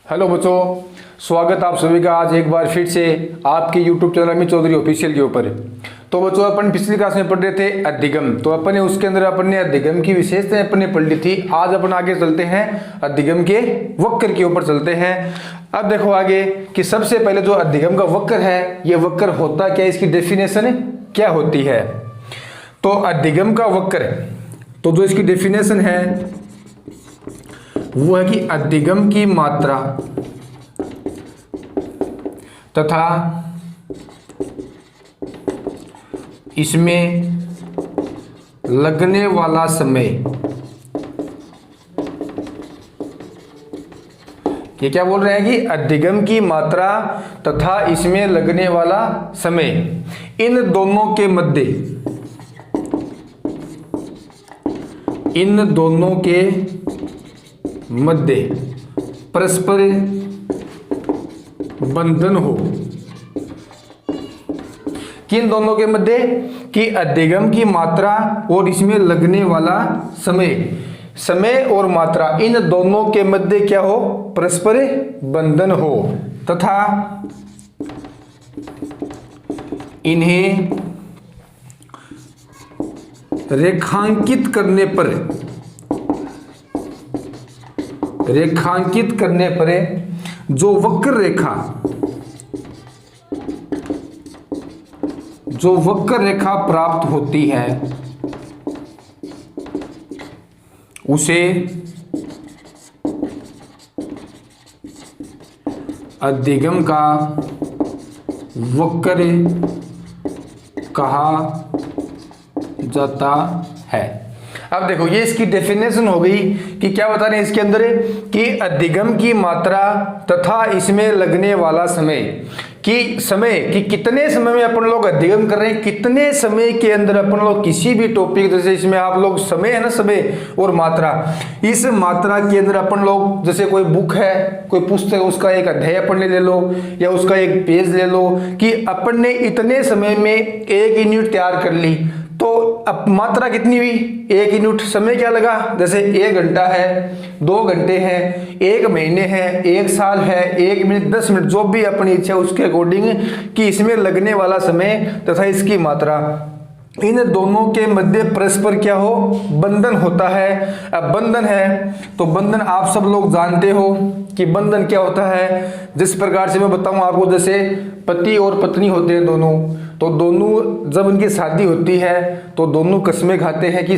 Hello बच्चों, स्वागत आप सभी का आज एक बार फिर से आपके YouTube चैनल में चौधरी ऑफिशियल के ऊपर। तो बच्चों अपन पिछली क्लास में पढ़ रहे थे अधिगम, तो अपन ने उसके अंदर अपन ने अधिगम की विशेषताएं अपन ने पढ़ ली थी। आज अपन आगे चलते हैं अधिगम के वक्र के ऊपर चलते हैं। अब देखो आगे कि सबसे पहले जो अधिगम का वक्र है, ये वक्र होता क्या है, इसकी डेफिनेशन क्या होती है। तो अधिगम का वक्र, तो जो इसकी डेफिनेशन है वो है कि अधिगम की मात्रा तथा इसमें लगने वाला समय, ये क्या बोल रहे हैं कि अधिगम की मात्रा तथा इसमें लगने वाला समय, इन दोनों के मध्य परस्पर बंधन हो। किन दोनों के मध्य? कि अधिगम की मात्रा और इसमें लगने वाला समय और मात्रा, इन दोनों के मध्य क्या हो? परस्पर बंधन हो तथा इन्हें रेखांकित करने पर जो वक्र रेखा प्राप्त होती है उसे अधिगम का वक्र कहा जाता है। अब देखो ये इसकी डेफिनेशन हो गई कि क्या बता रहे हैं इसके अंदर कि अधिगम की मात्रा तथा इसमें लगने वाला समय कि कितने समय में अपन लोग अधिगम कर रहे हैं, कितने समय के अंदर अपन लोग किसी भी टॉपिक, जैसे इसमें आप लोग समय है ना, समय और मात्रा, इस मात्रा के अंदर अपन लोग जैसे कोई बुक है, कोई पुस्तक, उसका एक अध्याय अपन ले लो या उसका एक पेज ले लो कि अपन ने इतने समय में एक यूनिट तैयार कर ली, तो अब मात्रा कितनी हुई? एक यूनिट। समय क्या लगा? जैसे 1 घंटा है, 2 घंटे हैं, 1 महीने है, 1 साल है, 1 मिनट, 10 मिनट, जो भी अपनी इच्छा उसके अकॉर्डिंग कि इसमें लगने वाला समय तथा इसकी मात्रा, इन दोनों के मध्य परस्पर क्या हो? बंधन होता है। अब बंधन है तो बंधन आप सब लोग जानते हो कि बंधन क्या होता है। जिस प्रकार से मैं बताऊं आपको, जैसे पति और पत्नी होते हैं दोनों, तो दोनों जब उनकी शादी होती है तो दोनों कसमें खाते हैं कि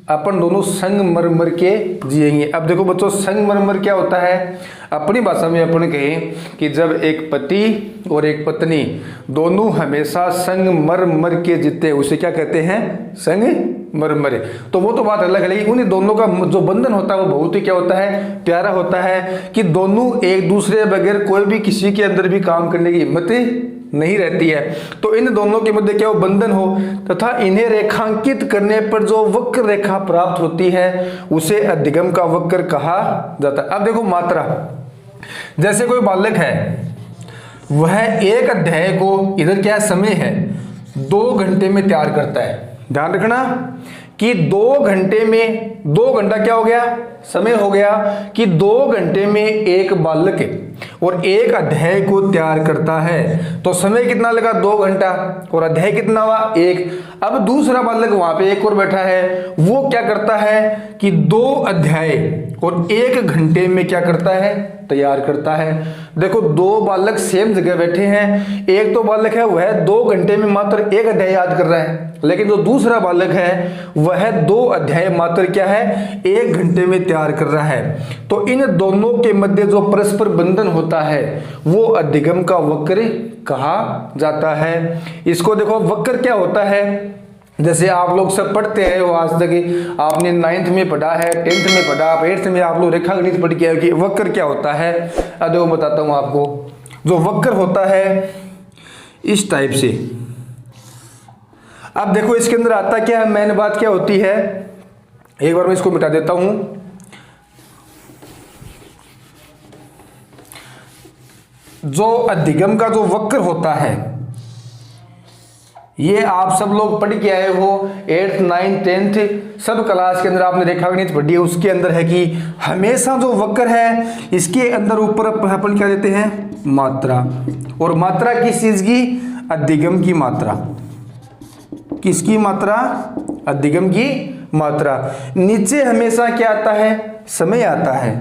अपन दोनों संगमरमर के जिएंगे। अब देखो बच्चों, संगमरमर क्या होता है? अपनी भाषा में अपन कहें कि जब एक पति और एक पत्नी दोनों हमेशा संगमरमर के जीते, उसे क्या कहते हैं? संगमरमर। तो वो तो बात अलग है, लेकिन उन दोनों का जो बंधन होता है वो बहुत ही क्या होता है? प्यारा होता है कि दोनों एक दूसरे बगैर कोई भी किसी के अंदर भी काम करने की हिम्मत नहीं रहती है। तो इन दोनों के मध्य क्या हो? बंधन हो तथा इन्हें रेखांकित करने पर जो वक्र रेखा प्राप्त होती है उसे अधिगम का वक्र कहा जाता है। अब देखो मात्रा, जैसे कोई बालक है, वह एक अध्याय को, इधर क्या समय है, 2 घंटे में तैयार करता है। ध्यान रखना कि 2 घंटे में, 2 घंटा क्या हो गया? समय हो गया कि 2 घंटे में एक बालक और एक अध्याय को तैयार करता है। तो समय कितना लगा? 2 घंटा, और अध्याय कितना हुआ? 1। अब दूसरा बालक वहां पे एक और बैठा है, वो क्या करता है कि 2 अध्याय और 1 घंटे में क्या करता है? तैयार करता है। देखो 2 बालक सेम जगह बैठे हैं, एक तो बालक है वह 2 घंटे में मात्र 1 अध्याय याद कर रहा है, लेकिन जो दूसरा बालक है वह 2 अध्याय मात्र क्या है? 1 घंटे में तैयार कर रहा है। तो इन दोनों के मध्य जो परस्पर बंधन होता है वो अधिगम का वक्र कहा जाता है। इसको देखो वक्र क्या होता है, जैसे आप लोग सब पढ़ते हैं, वो आज तक आपने 9th में पढ़ा है, 10th में पढ़ा, 8th में आप लोग रेखागणित पढ़ के कि वक्र क्या होता है। अब देखो बताता हूँ आपको, जो वक्र होता है इस टाइप से। अब देखो इसके अंदर आता क्या है, मेन बात क्या होती है, एक बार मैं इसको मिटा देता हूं। जो अधिगम का जो वक्र होता है ये आप सब लोग पढ़ के आए हो 8th 9th 10th सब क्लास के अंदर आपने रेखागणित पढ़ी है। उसके अंदर है कि हमेशा जो वक्र है इसके अंदर ऊपर अपन क्या देते हैं, मात्रा। और मात्रा किस चीज की, अधिगम की मात्रा। किसकी मात्रा, अधिगम की मात्रा। नीचे हमेशा क्या आता है, समय आता है।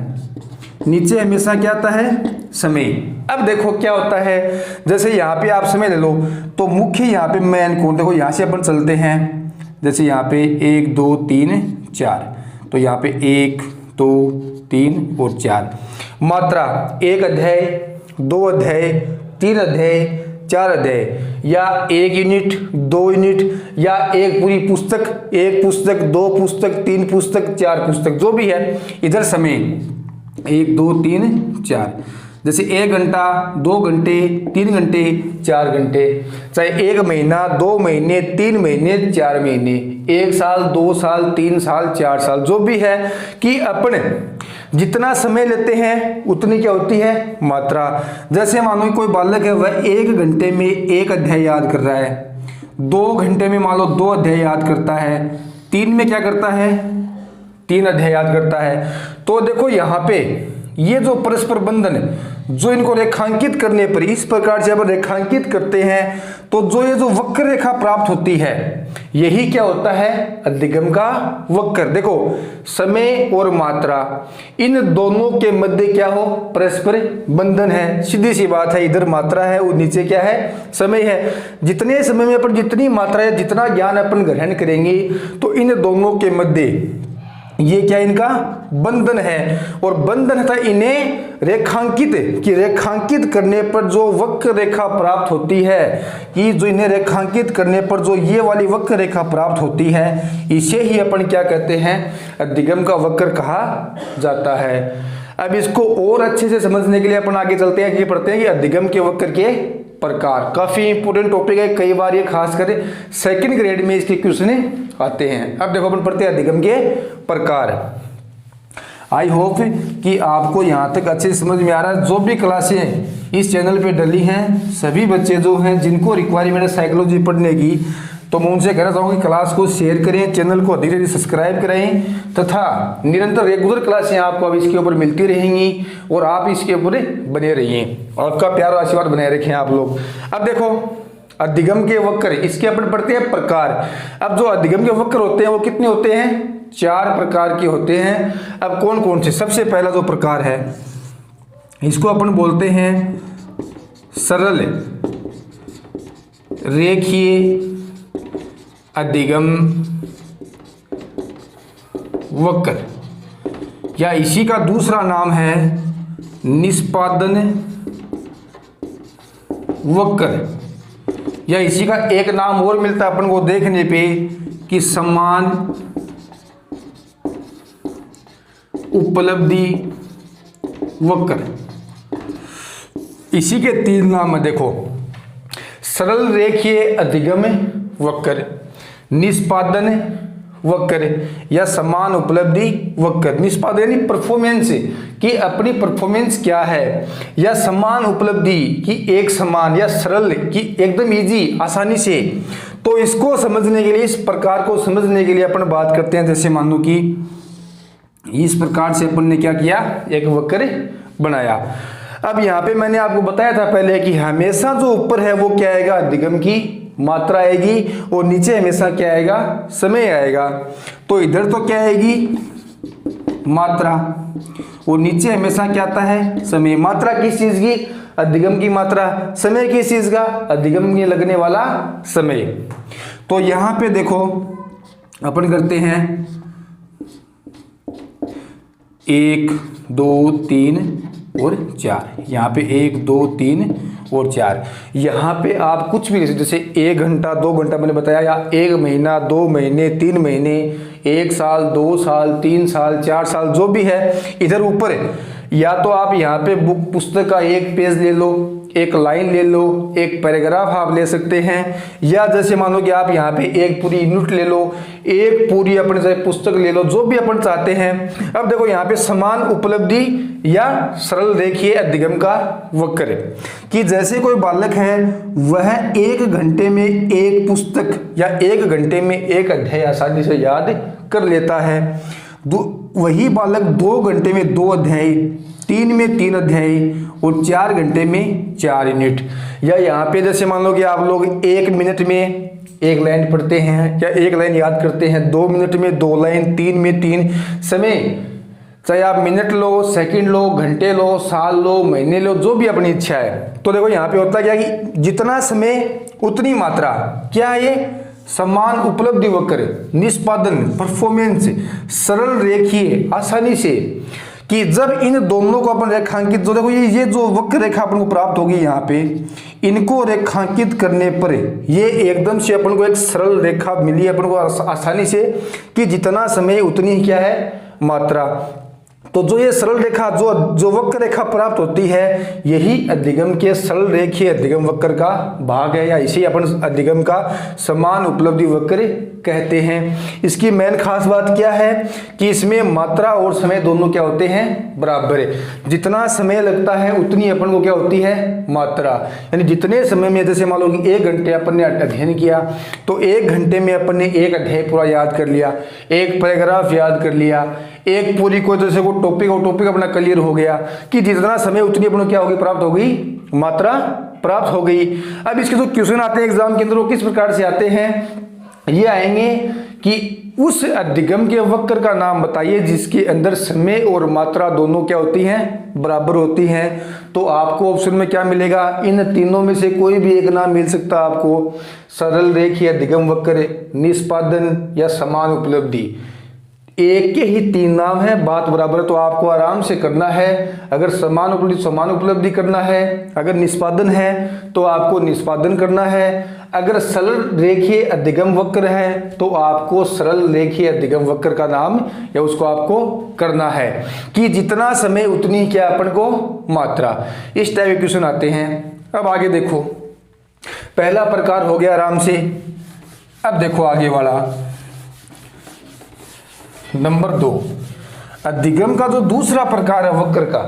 नीचे हमेशा क्या आता है, समय। अब देखो क्या होता है, जैसे यहाँ पे आप समय ले लो तो मुख्य यहाँ पे मेन कौन, देखो यहाँ से अपन चलते हैं। जैसे यहाँ पे 1 2 3 4, तो यहाँ पे 1 2 3 और 4 मात्रा। 1 अध्याय, 2 अध्याय, 3 अध्याय, 4 अध्याय, या 1 यूनिट, 2 यूनिट, या एक पूरी पुस्तक, 1 पुस्तक, 2 पुस्तक, 3 पुस्तक, 4 पुस्तक, जो भी है। इधर समय 1 2 3 4, जैसे 1 घंटा, 2 घंटे, 3 घंटे, 4 घंटे, चाहे 1 महीना, 2 महीने, 3 महीने, 4 महीने, 1 साल, 2 साल, 3 साल, 4 साल, जो भी है कि अपन जितना समय लेते हैं उतनी क्या होती है, मात्रा। जैसे मानो कोई बालक है वह 1 घंटे में 1 अध्याय याद कर रहा है, 2 घंटे में मान लो 2 अध्याय याद करता है, 3 में क्या करता है, 3 अध्याय याद करता है। तो देखो यहाँ पे ये जो परस्पर बंधन जो इनको रेखांकित करने पर इस प्रकार से अपन रेखांकित करते हैं तो जो ये जो वक्र रेखा प्राप्त होती है यही क्या होता है, अधिगम का वक्र। देखो समय और मात्रा इन दोनों के मध्य क्या हो, परस्पर बंधन है। सीधी सी बात है, इधर मात्रा है और नीचे क्या है, समय है। जितने समय में अपन जितनी मात्रा है, जितना ज्ञान अपन ग्रहण करेंगे तो इन दोनों के मध्य ये क्या इनका बंधन है। और बंधन था इन्हें रेखांकित करने पर जो वक्र रेखा प्राप्त होती है, कि जो इन्हें रेखांकित करने पर जो ये वाली वक्र रेखा प्राप्त होती है इसे ही अपन क्या कहते हैं, अधिगम का वक्र कहा जाता है। अब इसको और अच्छे से समझने के लिए अपन आगे चलते हैं कि पढ़ते हैं कि अधिगम के वक्र के प्रकार। काफी इंपोर्टेंट टॉपिक है, कई बार ये खास कर सेकंड ग्रेड में इसके क्वेश्चन आते हैं। अब देखो अपन पढ़ते हैं अधिगम के प्रकार। आई होप कि आपको यहाँ तक अच्छे से समझ में आ रहा है। जो भी क्लासें इस चैनल पे डली हैं, सभी बच्चे जो हैं जिनको रिक्वायरमेंट है साइकोलॉजी पढ़ने की, तो मैं उनसे कहना चाहूँगा कि क्लास को शेयर करें, चैनल को अधिक से अधिक सब्सक्राइब करें, तथा निरंतर रेगुलर क्लासें आपको अब इसके ऊपर मिलती रहेंगी और आप इसके ऊपर बने रहिए और आपका प्यार और आशीर्वाद बनाए रखें आप लोग। अब देखो अधिगम के वक्र, इसके अपन पढ़ते हैं प्रकार। अब जो अधिगम के वक्र होते हैं वो कितने होते हैं, 4 प्रकार के होते हैं। अब कौन कौन से, सबसे पहला जो प्रकार है इसको अपन बोलते हैं सरल रेखीय अधिगम वक्र, या इसी का दूसरा नाम है निष्पादन वक्र, या इसी का एक नाम और मिलता है अपन को देखने पे कि समान उपलब्धि वक्र। इसी के 3 नाम है, देखो सरल रेखीय अधिगम वक्र, निष्पादन वक्र, या समान उपलब्धि वक्र। निष्पादन यानी परफॉर्मेंस कि अपनी परफॉर्मेंस क्या है, या समान उपलब्धि कि एक समान, या सरल कि एकदम इजी आसानी से। तो इसको समझने के लिए, इस प्रकार को समझने के लिए अपन बात करते हैं। जैसे मान लो कि इस प्रकार से अपन ने क्या किया, एक वक्र बनाया। अब यहाँ पे मैंने आपको बताया था पहले कि हमेशा जो ऊपर है वो क्या आएगा, अधिगम की मात्रा आएगी, और नीचे हमेशा क्या आएगा, समय आएगा। तो इधर तो क्या आएगी, मात्रा, और नीचे हमेशा क्या आता है, समय। मात्रा किस चीज की, अधिगम की मात्रा। समय किस चीज का, अधिगम में लगने वाला समय। तो यहां पे देखो अपन करते हैं 1 2 3 और 4, यहाँ पे 1 2 3 और 4। यहाँ पे आप कुछ भी जैसे 1 घंटा, 2 घंटा मैंने बताया, या 1 महीना, 2 महीने, 3 महीने, 1 साल, 2 साल, 3 साल, 4 साल, जो भी है इधर ऊपर है। या तो आप यहाँ पे बुक पुस्तक का 1 पेज ले लो, एक लाइन ले लो, एक पैराग्राफ आप ले सकते हैं, या जैसे मानो कि आप यहाँ पे एक पूरी यूनिट ले लो, एक पूरी अपन चाहे पुस्तक ले लो, जो भी अपन चाहते हैं। अब देखो यहाँ पे समान उपलब्धि या सरल रेखीय अधिगम का वक्र कि जैसे कोई बालक है वह 1 घंटे में एक पुस्तक या 1 घंटे में एक अध्याय आसानी से याद कर लेता है, वही बालक 2 घंटे में 2 अध्याय, 3 में 3 अध्याय और 4 घंटे में 4 यूनिट। या यहाँ पे जैसे मान लो कि आप लोग 1 मिनट में 1 लाइन पढ़ते हैं या 1 लाइन याद करते हैं, 2 मिनट में 2 लाइन, 3 में 3 समय, चाहे आप मिनट लो, सेकंड लो, घंटे लो, साल लो, महीने लो, जो भी अपनी इच्छा है। तो देखो यहाँ पे होता क्या कि जितना समय उतनी मात्रा, क्या है ये समान उपलब्धि वक्र, निष्पादन, परफॉर्मेंस, सरल रेखीय, आसानी से, कि जब इन दोनों को अपन रेखांकित, जो देखो ये जो वक्र रेखा अपन को प्राप्त होगी यहाँ पे, इनको रेखांकित करने पर ये एकदम से अपन को एक सरल रेखा मिली अपन को आसानी से, कि जितना समय उतनी ही क्या है मात्रा। तो जो ये सरल रेखा, जो वक्र रेखा प्राप्त होती है, यही अधिगम के सरल रेखीय अधिगम वक्र का भाग है, या इसी अपन अधिगम का समान उपलब्धि वक्र कहते हैं। इसकी मेन खास बात क्या है कि इसमें मात्रा और समय दोनों क्या होते हैं, बराबर है। जितना समय लगता है उतनी अपन को क्या होती है, मात्रा। यानी जितने समय में, जैसे मान लो कि 1 घंटे अपन ने अध्ययन किया, तो 1 घंटे में अपन ने 1 अध्याय पूरा याद कर लिया, एक पैराग्राफ याद कर लिया, एक पूरी को जैसे को टॉपिक अपना क्लियर हो गया, कि जितना समय उतनी अपन को क्या होगी, प्राप्त हो गई, मात्रा प्राप्त हो गई। अब इसके जो क्वेश्चन आते हैं एग्जाम के अंदर, वो किस प्रकार से आते हैं, ये आएंगे कि उस अधिगम के वक्र का नाम बताइए जिसके अंदर समय और मात्रा दोनों क्या होती हैं, बराबर होती हैं। तो आपको ऑप्शन में क्या मिलेगा, इन तीनों में से कोई भी एक नाम मिल सकता है आपको, सरल रेखीय अधिगम वक्र, निष्पादन या समान उपलब्धि। एक के ही 3 नाम है, बात बराबर, तो आपको आराम से करना है। अगर समान उपलब्धि करना है, अगर निष्पादन है तो आपको निष्पादन करना है, अगर सरल रेखीय अधिगम वक्र है तो आपको सरल रेखीय अधिगम वक्र का नाम या उसको आपको करना है, कि जितना समय उतनी क्या अपन को मात्रा। इस टाइप के क्वेश्चन आते हैं। अब आगे देखो, पहला प्रकार हो गया आराम से। अब देखो आगे वाला नंबर 2, अधिगम का जो दूसरा प्रकार है वक्र का,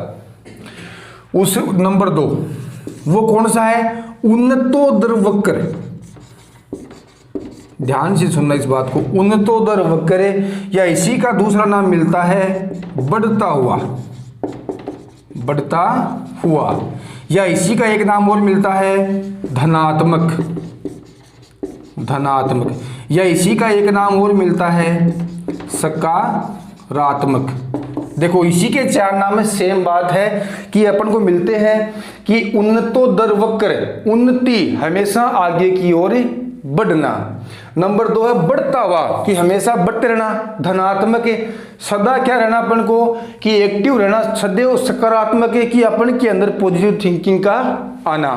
उस नंबर 2 वो कौन सा है, उन्नतोदर वक्र। ध्यान से सुनना इस बात को, उन्नतोदर वक्र, या इसी का दूसरा नाम मिलता है बढ़ता हुआ, या इसी का एक नाम और मिलता है धनात्मक, या इसी का एक नाम और मिलता है सकारात्मक। देखो इसी के 4 नाम में सेम बात है कि अपन को मिलते हैं कि उन्नतोदर वक्र, उन्नति हमेशा आगे की ओर बढ़ना। नंबर 2 है बढ़ता हुआ, कि हमेशा बढ़ते रहना, धनात्मक है, सदा क्या रहना अपन को, कि एक्टिव रहना, सदैव सकारात्मक है, कि अपन के अंदर पॉजिटिव थिंकिंग का आना।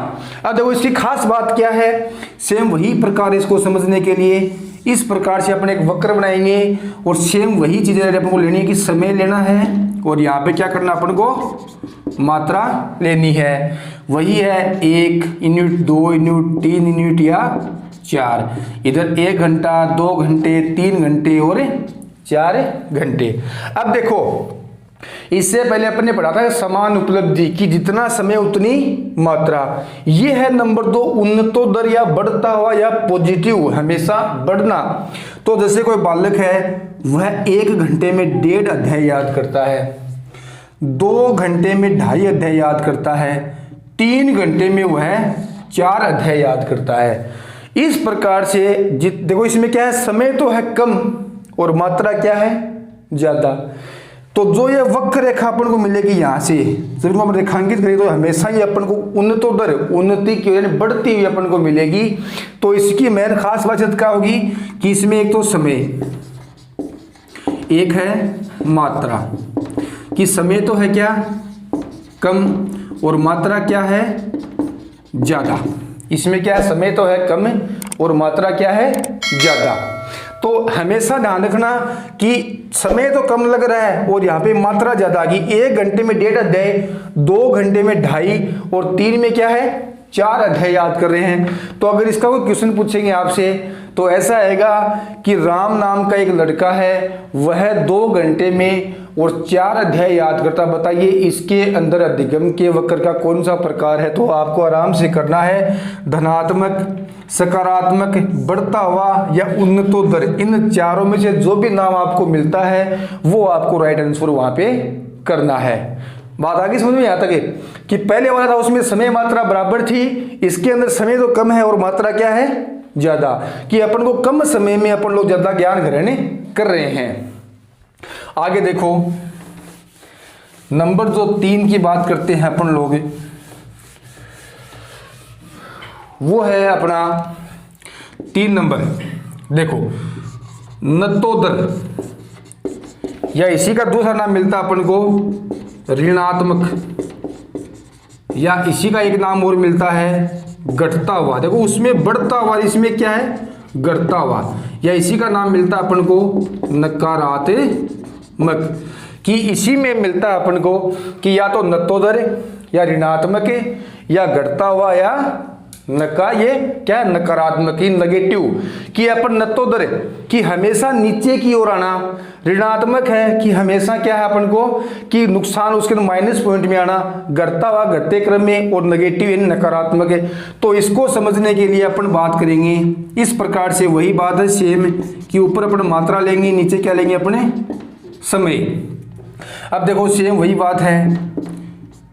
अब देखो इसकी खास बात क्या है, सेम वही प्रकार इसको समझने के लिए इस प्रकार से अपन एक वक्र बनाएंगे, और सेम वही चीजें अपन को लेनी है कि समय लेना है, और यहाँ पे क्या करना अपन को मात्रा लेनी है। वही है 1 यूनिट, 2 यूनिट, 3 यूनिट या 4। इधर 1 घंटा, 2 घंटे, 3 घंटे और 4 घंटे। अब देखो इससे पहले अपन ने पढ़ा था समान उपलब्धि, की जितना समय उतनी मात्रा। ये है नंबर 2 उन्नतोदर या बढ़ता हुआ या पॉजिटिव, हमेशा बढ़ना। तो जैसे कोई बालक है वह 1 घंटे में 1.5 अध्याय याद करता है, 2 घंटे में 2.5 अध्याय याद करता है, 3 घंटे में वह 4 अध्याय याद करता है। इस प्रकार से देखो इसमें क्या है, समय तो है कम और मात्रा क्या है ज्यादा। तो जो ये वक्र रेखा अपन को मिलेगी यहाँ से, जब इसको हम रेखांकित करें तो हमेशा ही अपन को उन्नतोदर, उन्नति की यानी बढ़ती हुई अपन को मिलेगी। तो इसकी मेन खास बात क्या होगी कि इसमें एक तो समय, एक है मात्रा, कि समय तो है क्या कम और मात्रा क्या है ज्यादा। इसमें क्या है, समय तो है कम और मात्रा क्या है ज्यादा। तो हमेशा ध्यान रखना कि समय तो कम लग रहा है और यहाँ पे मात्रा ज्यादा आ गई। 1 घंटे में 1.5 अध्याय, 2 घंटे में 2.5 और 3 में क्या है 4 अध्याय याद कर रहे हैं। तो अगर इसका कोई क्वेश्चन पूछेंगे आपसे तो ऐसा आएगा कि राम नाम का एक लड़का है, वह 2 घंटे में और 4 अध्याय याद करता। बताइए इसके अंदर अधिगम के वक्र का कौन सा प्रकार है? तो आपको आराम से करना है, धनात्मक, सकारात्मक, बढ़ता हुआ या उन्नतोत्तर, इन चारों में से जो भी नाम आपको मिलता है वो आपको राइट आंसर वहां पे करना है। बात आगे समझ में यहाँ तक है कि पहले वाला था उसमें समय मात्रा बराबर थी, इसके अंदर समय तो कम है और मात्रा क्या है ज्यादा, कि अपन को कम समय में अपन लोग ज्यादा ज्ञान ग्रहण कर रहे हैं। आगे देखो नंबर जो 3 की बात करते हैं अपन लोग, वो है अपना 3 नंबर। देखो नत्तोदर, या इसी का दूसरा नाम मिलता अपन को ऋणात्मक, या इसी का एक नाम और मिलता है घटता हुआ। देखो उसमें बढ़ता हुआ, इसमें क्या है घटता हुआ, या इसी का नाम मिलता अपन को नकारात्मक, कि इसी में मिलता है अपन को कि या तो नत्तोदर या ऋणात्मक या घटता हुआ या नका, ये क्या है नकारात्मक, नेगेटिव, कि अपन नत्तोदर कि हमेशा नीचे की ओर आना, ऋणात्मक है कि हमेशा क्या है अपन को कि नुकसान उसके माइनस पॉइंट में आना, घटता हुआ घटते क्रम में, और नेगेटिव यानी नकारात्मक है। तो इसको समझने के लिए अपन बात करेंगे इस प्रकार से, वही बात है सेम कि ऊपर अपन मात्रा लेंगे, नीचे क्या लेंगे अपने समय। अब देखो सेम वही बात है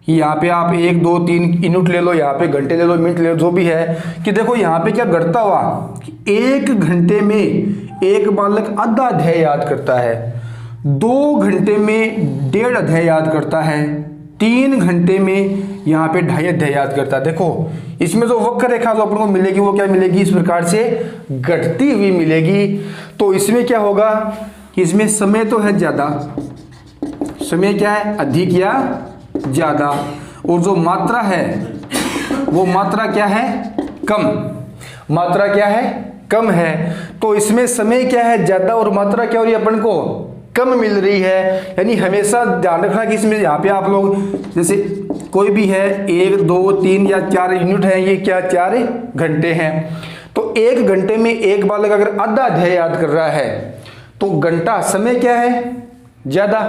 कि यहाँ पे आप 1 2 3 यूनिट ले लो, यहाँ पे घंटे ले लो, मिनट ले लो, जो भी है, कि देखो यहाँ पे क्या घटता हुआ, 1 घंटे में एक बालक आधा अध्याय याद करता है, 2 घंटे में 1.5 अध्याय याद करता है, 3 घंटे में यहाँ पे 2.5 अध्याय याद करता है। देखो इसमें जो वक्र रेखा जो अपन को मिलेगी वो क्या मिलेगी, इस प्रकार से घटती हुई मिलेगी। तो इसमें क्या होगा कि इसमें समय तो है ज्यादा, समय क्या है अधिक या ज्यादा, और जो मात्रा है वो मात्रा क्या है कम, मात्रा क्या है कम है। तो इसमें समय क्या है ज्यादा और मात्रा क्या हो रही है अपन को कम मिल रही है। यानी हमेशा ध्यान रखना कि इसमें यहाँ पे आप लोग जैसे कोई भी है 1 2 3 या 4 यूनिट है, ये क्या 4 घंटे हैं। तो 1 घंटे में एक बालक अगर आधा अध्याय याद कर रहा है तो घंटा समय क्या है ज्यादा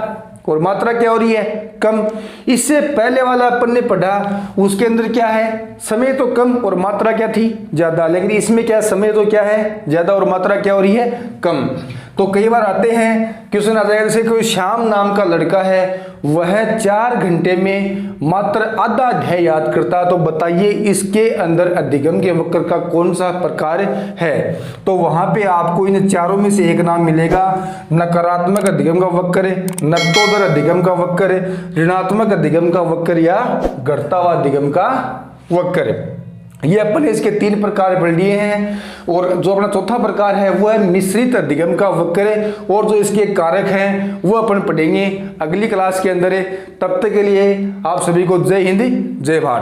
और मात्रा क्या हो रही है कम। इससे पहले वाला अपन ने पढ़ा उसके अंदर क्या है समय तो कम और मात्रा क्या थी ज्यादा, लेकिन इसमें क्या समय तो क्या है ज्यादा और मात्रा क्या हो रही है कम। तो कई बार आते हैं क्वेश्चन आता है जैसे कोई श्याम नाम का लड़का है, वह 4 घंटे में मात्र आधा अध्याय याद करता, तो बताइए इसके अंदर अधिगम के वक्र का कौन सा प्रकार है। तो वहां पे आपको इन चारों में से एक नाम मिलेगा, नकारात्मक अधिगम का वक्र, नत्तोदर अधिगम का वक्र, ऋणात्मक अधिगम का वक्र या घटता हुआ अधिगम का वक्र। ये अपन इसके 3 प्रकार पढ़ लिए हैं, और जो अपना चौथा प्रकार है वो है मिश्रित अधिगम का वक्र, और जो इसके कारक हैं वो अपन पढ़ेंगे अगली क्लास के अंदर। तब तक के लिए आप सभी को जय हिंद जय भारत।